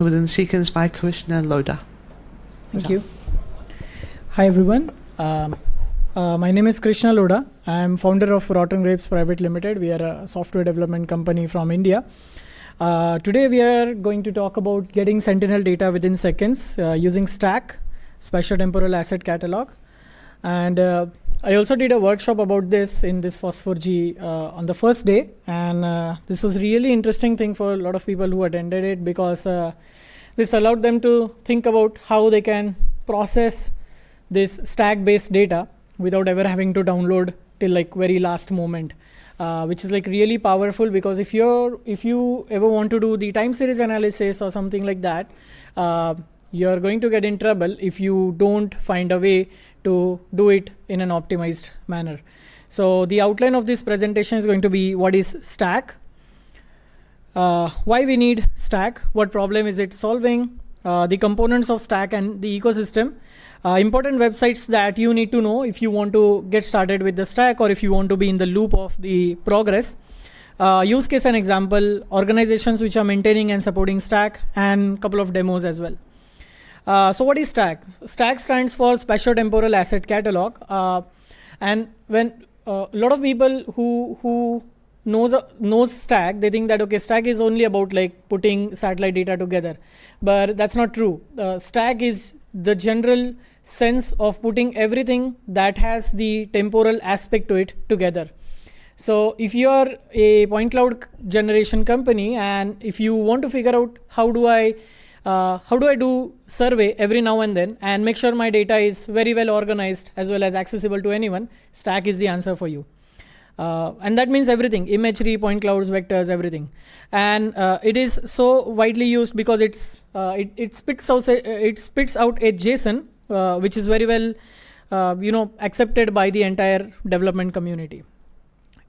within sequence by Krishna Lodha. Thank you. Hi everyone. My name is Krishna Lodha. I am founder of Rotten Grapes Private Limited. We are a software development company from India. Today we are going to talk about getting Sentinel data within seconds using STAC, SpatioTemporal Asset Catalog. And I also did a workshop about this in this FOSS4G on the first day. And this was really interesting thing for a lot of people who attended it, because this allowed them to think about how they can process this STAC-based data without ever having to download till like very last moment, which is like really powerful, because if you ever want to do the time series analysis or something like that, you're going to get in trouble if you don't find a way to do it in an optimized manner. So the outline of this presentation is going to be what is STAC, why we need STAC, what problem is it solving, the components of STAC and the ecosystem, important websites that you need to know if you want to get started with the STAC or if you want to be in the loop of the progress, use case and example, organizations which are maintaining and supporting STAC, and a couple of demos as well. So what is STAC? STAC stands for SpatioTemporal Asset Catalog. And when a lot of people who knows STAC, they think that, okay, STAC is only about like putting satellite data together. But that's not true. STAC is the general sense of putting everything that has the temporal aspect to it together. So if you are a point cloud generation company, and if you want to figure out how do I do survey every now and then and make sure my data is very well organized as well as accessible to anyone, STAC is the answer for you. And that means everything: imagery, point clouds, vectors, everything. And it is so widely used because it spits out a JSON, which is very well accepted by the entire development community.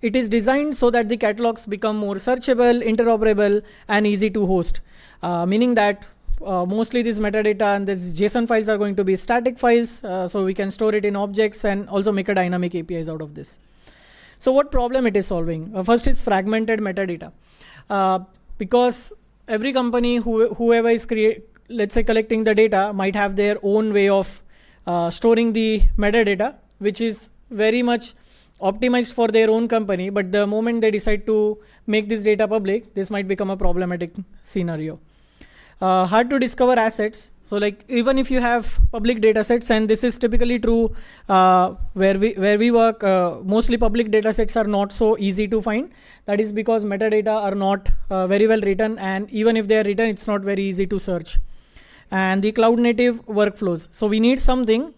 It is designed so that the catalogs become more searchable, interoperable, and easy to host, meaning that mostly this metadata and these JSON files are going to be static files, so we can store it in objects and also make a dynamic APIs out of this. So what problem it is solving? First is fragmented metadata, because every company, whoever is let's say collecting the data, might have their own way of storing the metadata, which is very much optimized for their own company. But the moment they decide to make this data public, this might become a problematic scenario. Hard to discover assets. So like even if you have public data sets, and this is typically true where we work, mostly public data sets are not so easy to find. That is because metadata are not very well written, and even if they are written, it's not very easy to search. And the cloud native workflows. So we need something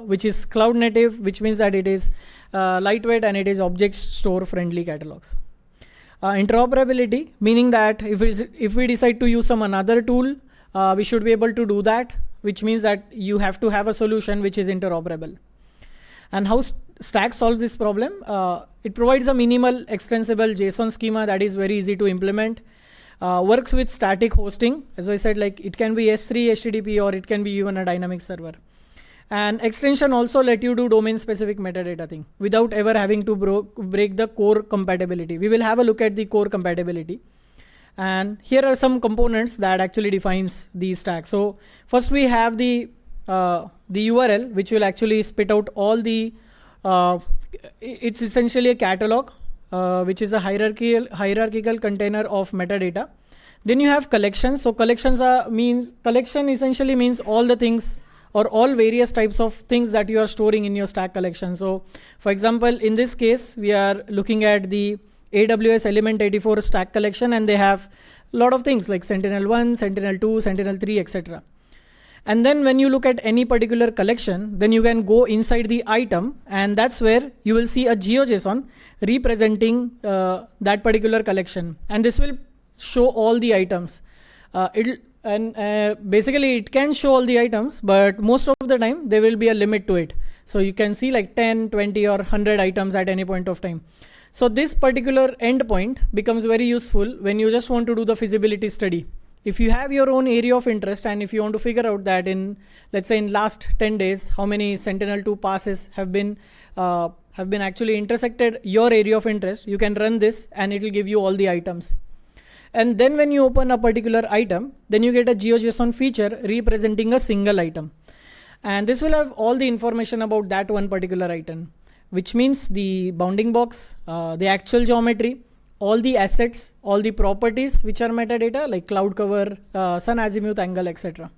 which is cloud native, which means that it is lightweight and it is object store friendly catalogs. Interoperability, meaning that if we decide to use some another tool, we should be able to do that, which means that you have to have a solution which is interoperable. And how STAC solves this problem? It provides a minimal extensible JSON schema that is very easy to implement. Works with static hosting. As I said, like it can be S3 HTTP, or it can be even a dynamic server. And extension also let you do domain specific metadata thing without ever having to break the core compatibility. We will have a look at the core compatibility. And here are some components that actually defines the STAC. So first we have the URL, which will actually spit out all the, it's essentially a catalog, which is a hierarchical container of metadata. Then you have collections. So collection essentially means all the things or all various types of things that you are storing in your STAC collection. So for example, in this case, we are looking at the AWS Element 84 STAC collection, and they have a lot of things like Sentinel-1, Sentinel-2, Sentinel-3, etc. And then when you look at any particular collection, then you can go inside the item, and that's where you will see a GeoJSON representing that particular collection. And this will show all the items. Basically it can show all the items, but most of the time there will be a limit to it. So you can see like 10, 20 or 100 items at any point of time. So this particular endpoint becomes very useful when you just want to do the feasibility study. If you have your own area of interest, and if you want to figure out that in, let's say in last 10 days, how many Sentinel-2 passes have been actually intersected your area of interest, you can run this and it will give you all the items. And then when you open a particular item, then you get a GeoJSON feature representing a single item. And this will have all the information about that one particular item, which means the bounding box, the actual geometry, all the assets, all the properties which are metadata like cloud cover, sun azimuth angle, etc.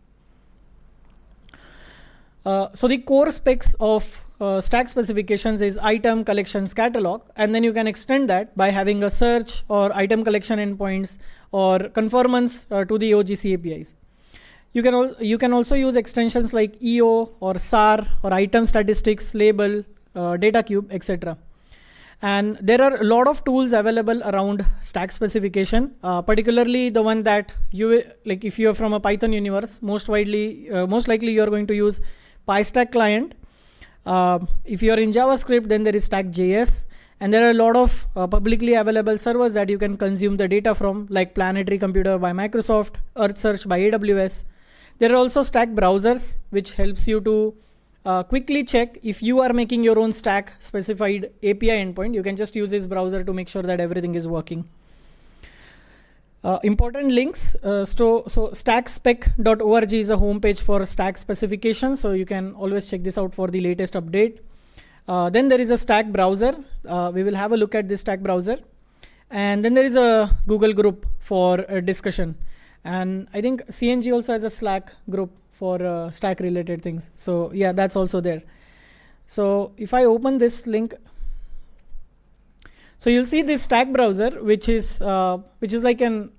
So the core specs of stack specifications is item, collections, catalog, and then you can extend that by having a search or item collection endpoints or conformance to the OGC APIs. You can also use extensions like EO or SAR or item statistics, label, data cube, etc. And there are a lot of tools available around stack specification, particularly the one that you like. If you are from a Python universe, most likely you are going to use PyStack client. If you are in JavaScript, then there is Stack.js, and there are a lot of publicly available servers that you can consume the data from, like Planetary Computer by Microsoft, EarthSearch by AWS. There are also Stack browsers, which helps you to quickly check if you are making your own stack specified API endpoint. You can just use this browser to make sure that everything is working. Important links. So stackspec.org is a homepage for stack specification. So you can always check this out for the latest update. Then there is a stack browser. We will have a look at this stack browser. And then there is a Google group for discussion. And I think CNG also has a Slack group for stack related things. So yeah, that's also there. So if I open this link, so you'll see this stack browser, which is like an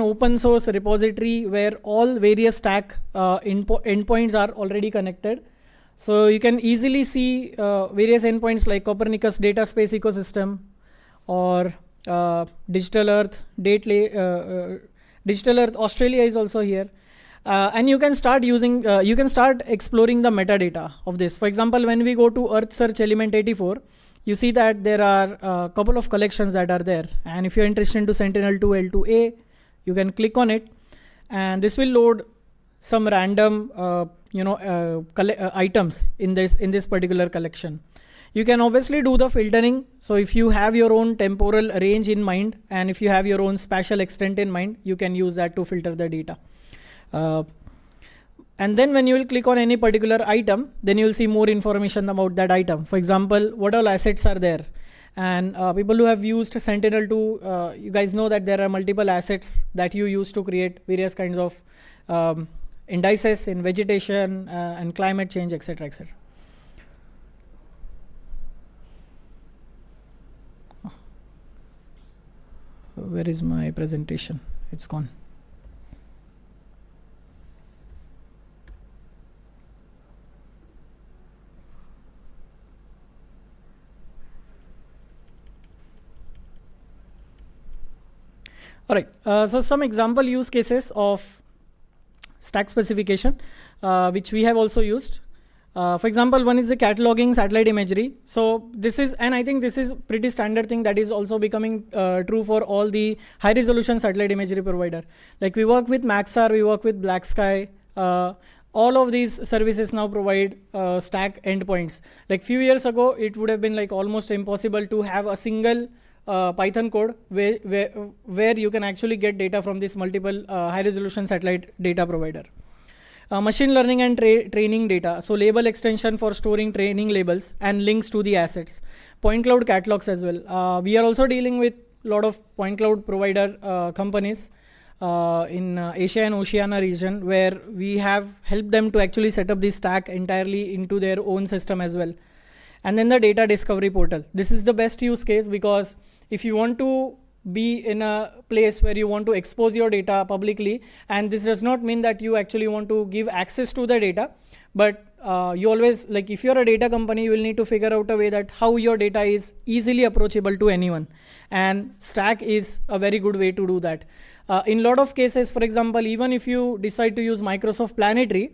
open source repository where all various stack endpoints are already connected. So you can easily see various endpoints like Copernicus data space ecosystem or Digital Earth, Digital Earth Australia is also here. And you can start exploring the metadata of this. For example, when we go to Earth Search Element 84, you see that there are a couple of collections that are there. And if you're interested into Sentinel 2 L2A, you can click on it, and this will load some random items in this particular collection. You can obviously do the filtering. So if you have your own temporal range in mind, and if you have your own spatial extent in mind, you can use that to filter the data. And then when you will click on any particular item, then you will see more information about that item. For example, what all assets are there. And people who have used Sentinel 2, you guys know that there are multiple assets that you use to create various kinds of indices in vegetation and climate change, etc., etc. Where is my presentation? It's gone. All right, so some example use cases of stack specification, which we have also used. For example, one is the cataloging satellite imagery. So this is, and I think this is pretty standard thing that is also becoming true for all the high resolution satellite imagery provider. Like we work with Maxar, we work with Black Sky. All of these services now provide stack endpoints. Like few years ago, it would have been like almost impossible to have a single Python code where you can actually get data from this multiple high resolution satellite data provider. Machine learning and training data. So label extension for storing training labels and links to the assets. Point cloud catalogs as well. We are also dealing with a lot of point cloud provider companies in Asia and Oceania region, where we have helped them to actually set up this stack entirely into their own system as well. And then the data discovery portal. This is the best use case, because if you want to be in a place where you want to expose your data publicly, and this does not mean that you actually want to give access to the data, but you always, like if you're a data company, you will need to figure out a way that how your data is easily approachable to anyone. And Stack is a very good way to do that. In a lot of cases, for example, even if you decide to use Microsoft Planetary,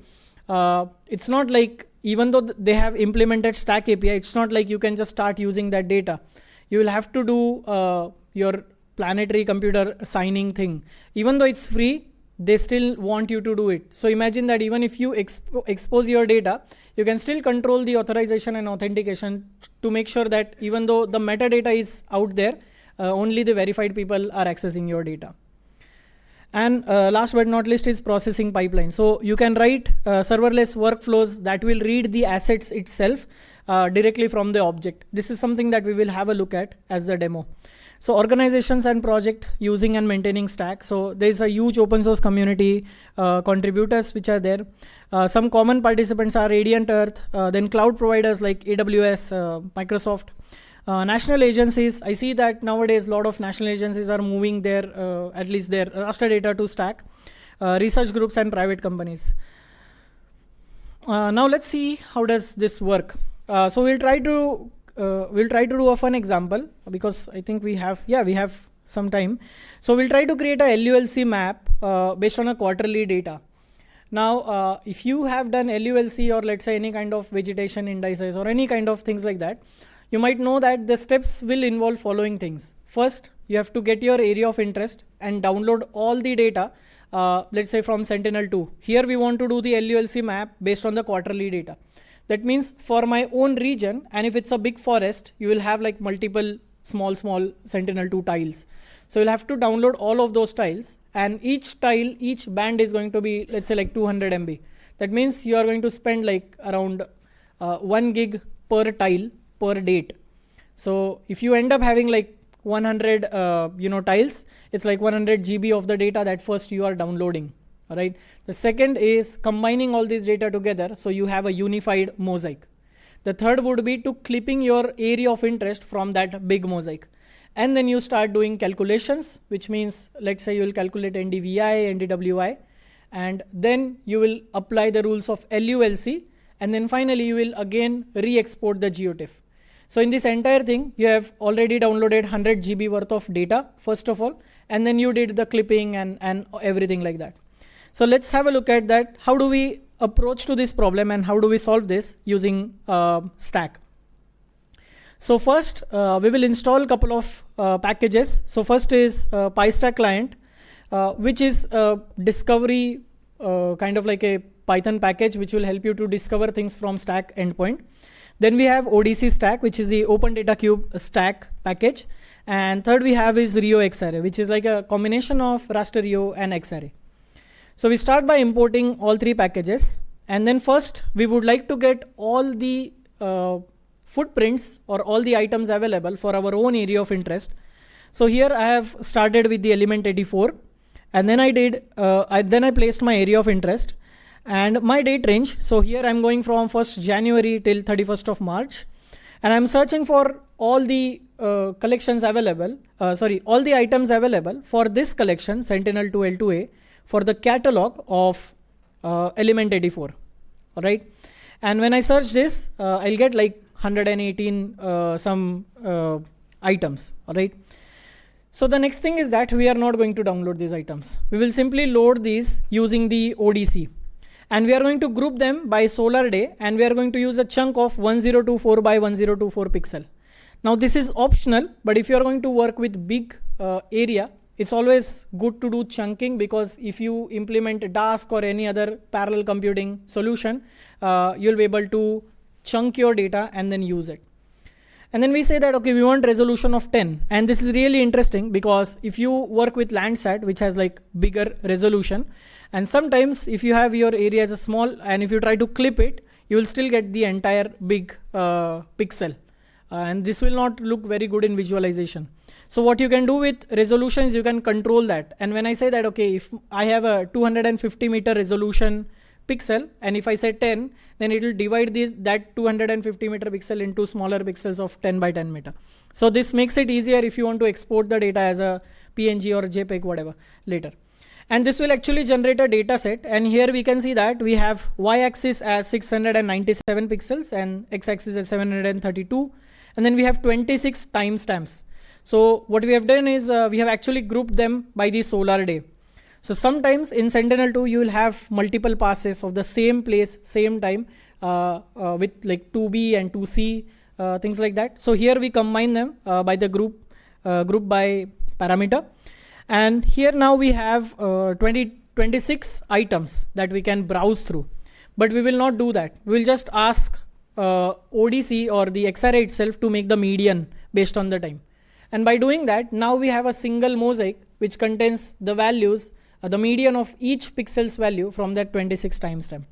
it's not like, even though they have implemented Stack API, it's not like you can just start using that data. You will have to do your Planetary Computer signing thing. Even though it's free, they still want you to do it. So imagine that even if you expose your data, you can still control the authorization and authentication to make sure that even though the metadata is out there, only the verified people are accessing your data. And last but not least is processing pipeline. So you can write serverless workflows that will read the assets itself directly from the object. This is something that we will have a look at as the demo. So organizations and project using and maintaining Stack. So there's a huge open source community contributors which are there. Some common participants are Radiant Earth, then cloud providers like AWS, Microsoft. National agencies, I see that nowadays a lot of national agencies are moving their, at least their raster data to Stack, research groups and private companies. Now let's see how does this work. So we'll try to do a fun example because I think we have some time. So we'll try to create a LULC map based on a quarterly data. Now, if you have done LULC or let's say any kind of vegetation indices or any kind of things like that, you might know that the steps will involve following things. First, you have to get your area of interest and download all the data, let's say from Sentinel-2. Here we want to do the LULC map based on the quarterly data. That means for my own region, and if it's a big forest, you will have like multiple small Sentinel-2 tiles. So you'll have to download all of those tiles, and each tile, each band is going to be, let's say like 200 MB. That means you are going to spend like around 1 gig per tile per date. So if you end up having like 100 tiles, it's like 100 GB of the data that first you are downloading. All right. The second is combining all this data together so you have a unified mosaic. The third would be to clipping your area of interest from that big mosaic. And then you start doing calculations, which means let's say you will calculate NDVI, NDWI, and then you will apply the rules of LULC, and then finally you will again re-export the GeoTIFF. So in this entire thing, you have already downloaded 100 GB worth of data, first of all, and then you did the clipping and everything like that. So let's have a look at that. How do we approach to this problem and how do we solve this using Stack? So first, we will install a couple of packages. So first is PyStack client, which is a discovery kind of like a Python package, which will help you to discover things from Stack endpoint. Then we have ODC Stack, which is the Open Data Cube Stack package. And third we have is Rio Xarray, which is like a combination of raster Rio and Xarray. So we start by importing all three packages. And then first we would like to get all the footprints or all the items available for our own area of interest. So here I have started with the element 84. And then I placed my area of interest and my date range. So here I'm going from 1st January till 31st of March. And I'm searching for all the collections available, all the items available for this collection, Sentinel-2 L2A, for the catalog of element 84. All right. And when I search this, I'll get like 118 items. All right. So the next thing is that we are not going to download these items. We will simply load these using the ODC. And we are going to group them by solar day, and we are going to use a chunk of 1024 by 1024 pixel. Now this is optional, but if you are going to work with big area, it's always good to do chunking, because if you implement Dask or any other parallel computing solution, you'll be able to chunk your data and then use it. And then we say that, okay, we want resolution of 10. And this is really interesting because if you work with Landsat, which has like bigger resolution, and sometimes if you have your area as a small, and if you try to clip it, you will still get the entire big pixel. And this will not look very good in visualization. So what you can do with resolution is you can control that. And when I say that, okay, if I have a 250 meter resolution pixel, and if I say 10, then it will divide that 250 meter pixel into smaller pixels of 10 by 10 meter. So this makes it easier if you want to export the data as a PNG or JPEG, whatever, later. And this will actually generate a data set. And here we can see that we have y-axis as 697 pixels and x-axis as 732. And then we have 26 timestamps. So what we have done is we have actually grouped them by the solar day. So sometimes in Sentinel-2 you will have multiple passes of the same place, same time with like 2B and 2C, things like that. So here we combine them by the group by parameter. And here now we have 26 items that we can browse through. But we will not do that. We will just ask ODC or the XRA itself to make the median based on the time. And by doing that, now we have a single mosaic which contains the values, the median of each pixel's value from that 26 timestamp.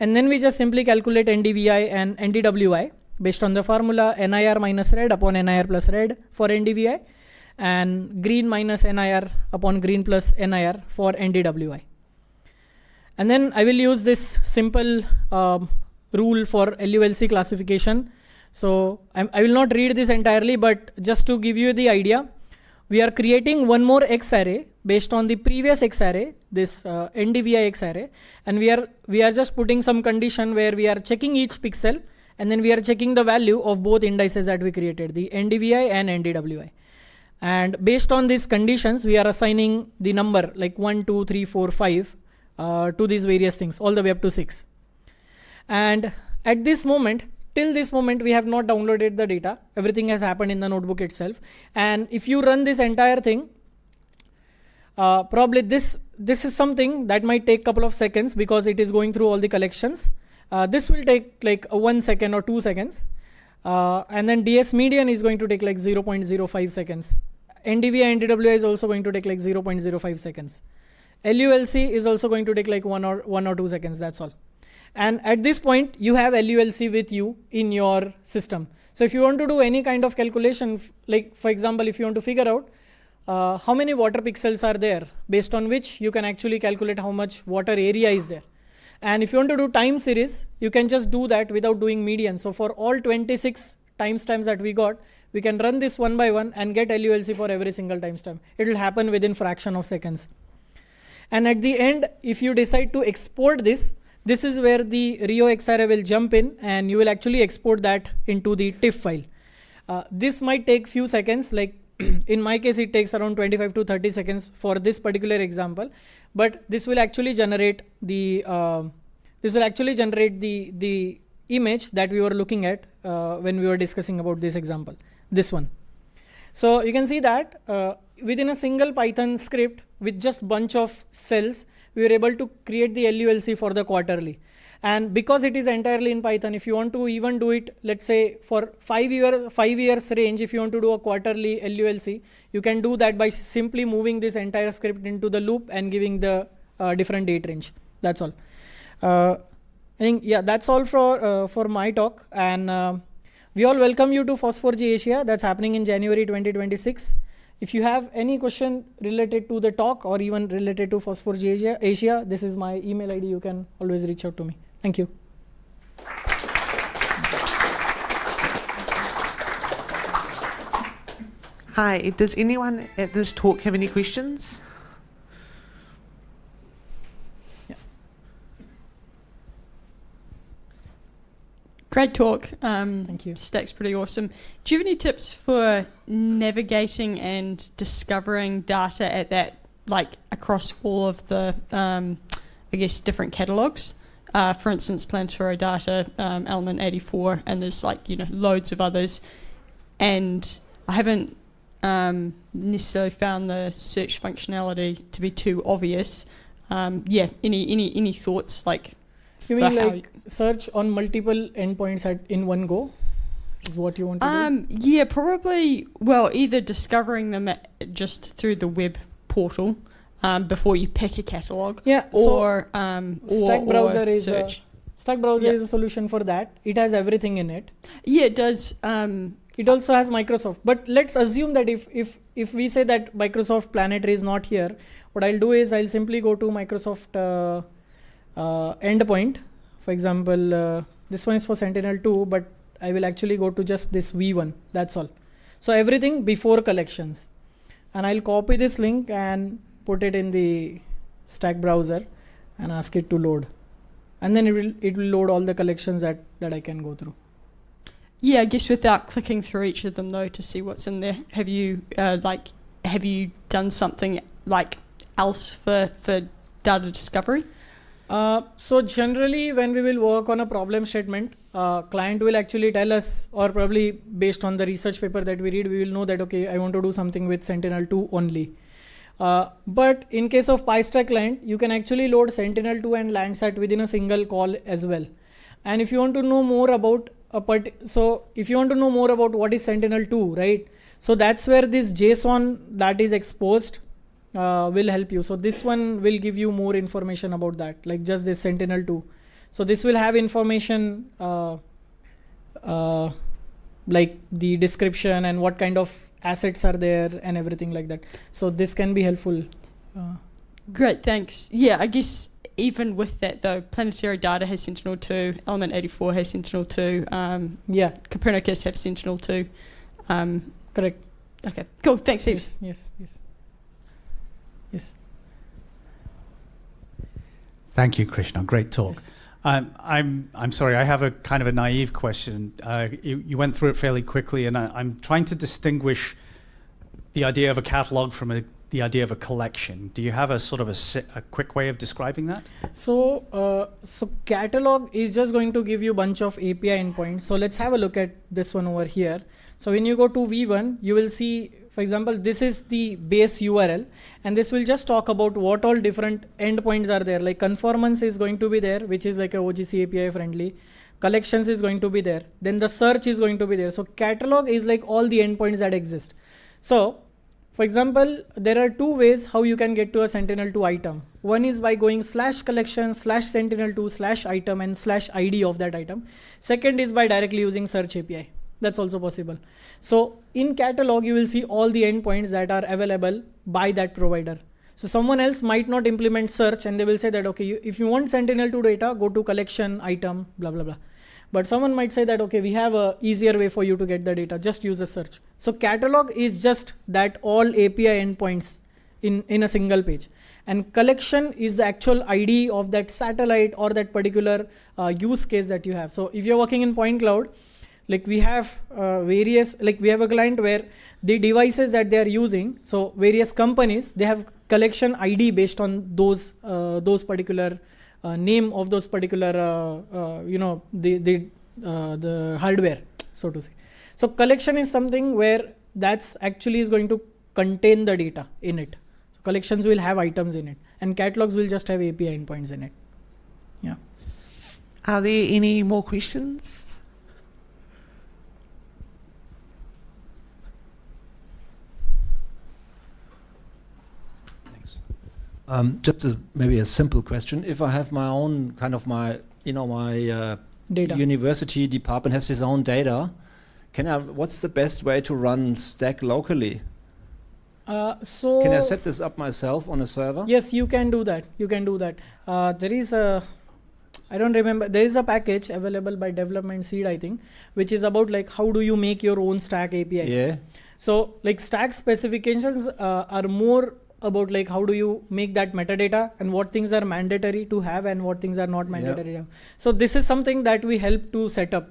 And then we just simply calculate NDVI and NDWI based on the formula NIR minus red upon NIR plus red for NDVI, and green minus NIR upon green plus NIR for NDWI. And then I will use this simple rule for LULC classification. So I will not read this entirely, but just to give you the idea, we are creating one more X array based on the previous X array, this NDVI X array, and we are just putting some condition where we are checking each pixel, and then we are checking the value of both indices that we created, the NDVI and NDWI. And based on these conditions, we are assigning the number like 1, 2, 3, 4, 5 to these various things, all the way up to 6. And at this moment, till this moment, we have not downloaded the data. Everything has happened in the notebook itself. And if you run this entire thing, probably this is something that might take a couple of seconds because it is going through all the collections. This will take like 1 second or 2 seconds. And then DS median is going to take like 0.05 seconds. NDVI and NDWI is also going to take like 0.05 seconds. LULC is also going to take like 1 or 2 seconds, that's all. And at this point, you have LULC with you in your system. So if you want to do any kind of calculation, like for example, if you want to figure out how many water pixels are there, based on which you can actually calculate how much water area is there. And if you want to do time series, you can just do that without doing median. So for all 26 timestamps that we got, we can run this one by one and get LULC for every single timestamp. It will happen within fraction of seconds. And at the end, if you decide to export this is where the Rio XRA will jump in, and you will actually export that into the TIFF file. This might take few seconds, like in my case, it takes around 25 to 30 seconds for this particular example. But this will actually generate the the image that we were looking at when we were discussing about this example, this one. So you can see that within a single Python script with just bunch of cells, we were able to create the LULC for the quarterly. And because it is entirely in Python, if you want to even do it, let's say for 5 years range, if you want to do a quarterly LULC, you can do that by simply moving this entire script into the loop and giving the different date range. That's all. I think, yeah, that's all for my talk. And we all welcome you to FOSS4G Asia. That's happening in January 2026. If you have any question related to the talk or even related to FOSS4G Asia, this is my email ID. You can always reach out to me. Thank you. Hi, does anyone at this talk have any questions? Yeah. Great talk. Thank you. STAC's pretty awesome. Do you have any tips for navigating and discovering data at that, like across all of the, I guess, different catalogs? For instance, Planetary Data, Element 84, and there's like, loads of others. And I haven't necessarily found the search functionality to be too obvious. Yeah, any thoughts like? You mean like search on multiple endpoints in one go? Is what you want to do? Yeah, probably. Well, either discovering them just through the web portal before you pick a catalog. Yeah. Or Stack Browser is search. Stack Browser is a solution for that. It has everything in it. Yeah, it does. It also has Microsoft. But let's assume that if we say that Microsoft Planetary is not here, what I'll do is I'll simply go to Microsoft endpoint. For example, this one is for Sentinel 2, but I will actually go to just this V1. That's all. So everything before collections. And I'll copy this link and put it in the Stack browser and ask it to load. And then it will load all the collections that I can go through. Yeah, I guess without clicking through each of them though to see what's in there, have you done something like else for data discovery? So generally when we will work on a problem statement, client will actually tell us, or probably based on the research paper that we read, we will know that, okay, I want to do something with Sentinel-2 only. But in case of PyStack client, you can actually load Sentinel-2 and Landsat within a single call as well. And if you want to know more about if you want to know more about what is Sentinel-2, right? So that's where this JSON that is exposed will help you. So this one will give you more information about that, like just this Sentinel-2. So this will have information like the description and what kind of assets are there and everything like that. So this can be helpful. Great, thanks. Yeah, I guess even with that though, Planetary Data has Sentinel-2, Element 84 has Sentinel-2, Yeah, Copernicus have Sentinel-2. correct. Okay, cool, thanks, Steve. Yes. Thank you, Krishna. Great talk. Yes. I'm sorry. I have a kind of a naive question. You went through it fairly quickly, and I'm trying to distinguish the idea of a catalog from the idea of a collection. Do you have a sort of a quick way of describing that? So catalog is just going to give you a bunch of API endpoints. So let's have a look at this one over here. So when you go to V1, you will see, for example, this is the base URL, and this will just talk about what all different endpoints are there. Like conformance is going to be there, which is like a OGC API friendly. Collections is going to be there. Then the search is going to be there. So catalog is like all the endpoints that exist. So for example, there are two ways how you can get to a Sentinel-2 item. One is by going /collection /Sentinel-2 /item and /ID of that item. Second is by directly using search API. That's also possible. So in catalog, you will see all the endpoints that are available by that provider. So someone else might not implement search, and they will say that, okay, if you want Sentinel-2 data, go to collection, item, blah, blah, blah. But someone might say that, okay, we have a easier way for you to get the data, just use a search. So catalog is just that all API endpoints in a single page. And collection is the actual ID of that satellite or that particular use case that you have. So if you're working in point cloud, like we have various, like we have a client where the devices that they are using, so various companies, they have collection ID based on those particular name of those particular, the hardware, so to say. So collection is something where that's actually is going to contain the data in it. So collections will have items in it, and catalogs will just have API endpoints in it. Yeah. Are there any more questions? Just maybe a simple question. If I have my own kind of my Data. university department has its own data, what's the best way to run STAC locally? So can I set this up myself on a server? Yes, you can do that. There is I don't remember. There is a package available by Development Seed, I think, which is about like how do you make your own STAC API. Yeah. So like STAC specifications are more about like how do you make that metadata and what things are mandatory to have and what things are not mandatory to have. So this is something that we help to set up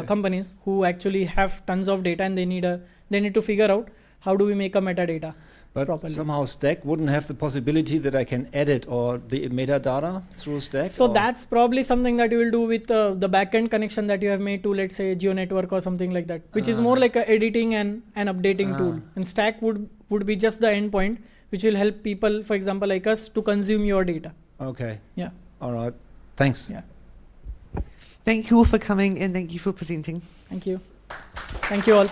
companies who actually have tons of data and they need to figure out how do we make a metadata properly. Somehow STAC wouldn't have the possibility that I can edit or the metadata through STAC? So that's probably something that you will do with the backend connection that you have made to, let's say, GeoNetwork or something like that, which is more like a editing and an updating tool. And STAC would be just the endpoint which will help people, for example, like us, to consume your data. Okay. Yeah. All right. Thanks. Yeah. Thank you all for coming and thank you for presenting. Thank you. Thank you all.